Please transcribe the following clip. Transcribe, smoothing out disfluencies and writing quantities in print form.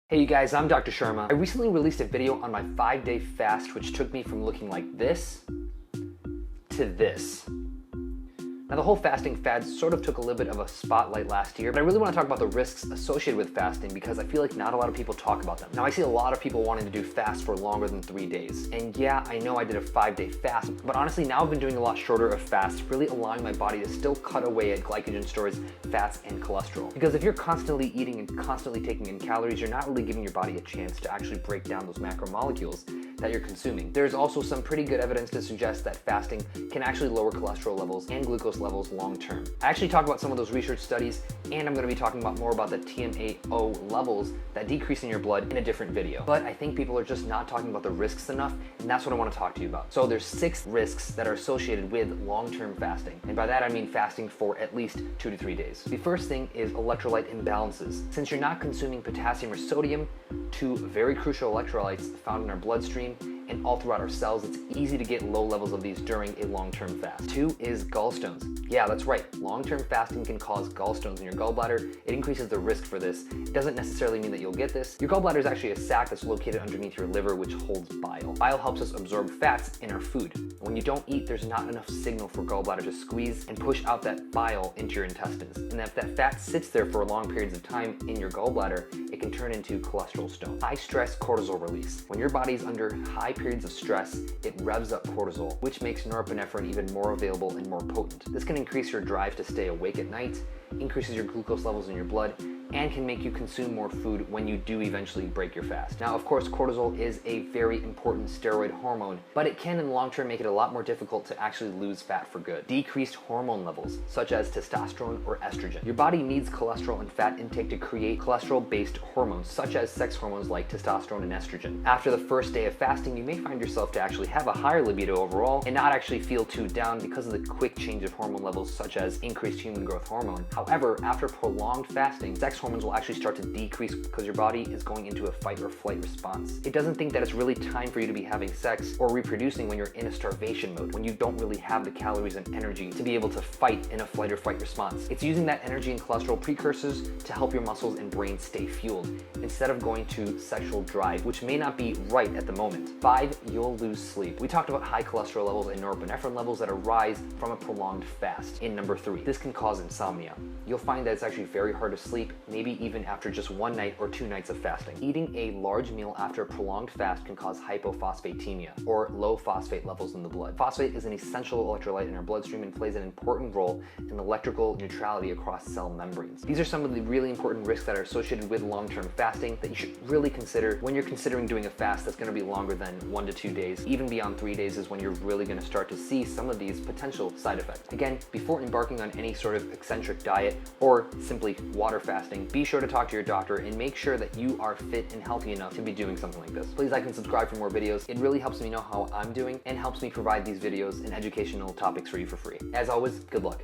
Hey you guys, I'm Dr. Sharma. I recently released a video on my 5-day fast, which took me from looking like this to this. Now the whole fasting fad sort of took a little bit of a spotlight last year, but I really want to talk about the risks associated with fasting because I feel like not a lot of people talk about them. Now I see a lot of people wanting to do fast for longer than 3 days. And yeah, I know I did a 5-day fast, but honestly now I've been doing a lot shorter of fasts, really allowing my body to still cut away at glycogen stores, fats, and cholesterol. Because if you're constantly eating and constantly taking in calories, you're not really giving your body a chance to actually break down those macromolecules that you're consuming. There's also some pretty good evidence to suggest that fasting can actually lower cholesterol levels and glucose levels long term. I actually talk about some of those research studies, and I'm going to be talking about more about the TMAO levels that decrease in your blood in a different video. But I think people are just not talking about the risks enough, and that's what I want to talk to you about. So there's 6 risks that are associated with long-term fasting, and by that I mean fasting for at least 2 to 3 days. The first thing is electrolyte imbalances. Since you're not consuming potassium or sodium, 2 very crucial electrolytes found in our bloodstream and all throughout our cells, it's easy to get low levels of these during a long-term fast. 2 is gallstones. Yeah, that's right. Long-term fasting can cause gallstones in your gallbladder. It increases the risk for this. It doesn't necessarily mean that you'll get this. Your gallbladder is actually a sac that's located underneath your liver, which holds bile. Bile helps us absorb fats in our food. When you don't eat, there's not enough signal for gallbladder to squeeze and push out that bile into your intestines. And if that fat sits there for long periods of time in your gallbladder, it can turn into cholesterol stones. High stress cortisol release. When your body's under high periods of stress, it revs up cortisol, which makes norepinephrine even more available and more potent. This can increase your drive to stay awake at night, increases your glucose levels in your blood, and can make you consume more food when you do eventually break your fast. Now, of course, cortisol is a very important steroid hormone, but it can in the long term make it a lot more difficult to actually lose fat for good. Decreased hormone levels, such as testosterone or estrogen. Your body needs cholesterol and fat intake to create cholesterol-based hormones, such as sex hormones like testosterone and estrogen. After the first day of fasting, you may find yourself to actually have a higher libido overall and not actually feel too down because of the quick change of hormone levels, such as increased human growth hormone. However, after prolonged fasting, sex hormones will actually start to decrease because your body is going into a fight or flight response. It doesn't think that it's really time for you to be having sex or reproducing when you're in a starvation mode, when you don't really have the calories and energy to be able to fight in a flight or fight response. It's using that energy and cholesterol precursors to help your muscles and brain stay fueled instead of going to sexual drive, which may not be right at the moment. 5, you'll lose sleep. We talked about high cholesterol levels and norepinephrine levels that arise from a prolonged fast in number 3. This can cause insomnia. You'll find that it's actually very hard to sleep, maybe even after just 1 night or 2 nights of fasting. Eating a large meal after a prolonged fast can cause hypophosphatemia, or low phosphate levels in the blood. Phosphate is an essential electrolyte in our bloodstream and plays an important role in electrical neutrality across cell membranes. These are some of the really important risks that are associated with long-term fasting that you should really consider when you're considering doing a fast that's going to be longer than 1 to 2 days. Even beyond 3 days is when you're really going to start to see some of these potential side effects. Again, before embarking on any sort of eccentric diet or simply water fasting, be sure to talk to your doctor and make sure that you are fit and healthy enough to be doing something like this. Please like and subscribe for more videos. It really helps me know how I'm doing and helps me provide these videos and educational topics for you for free. As always, good luck.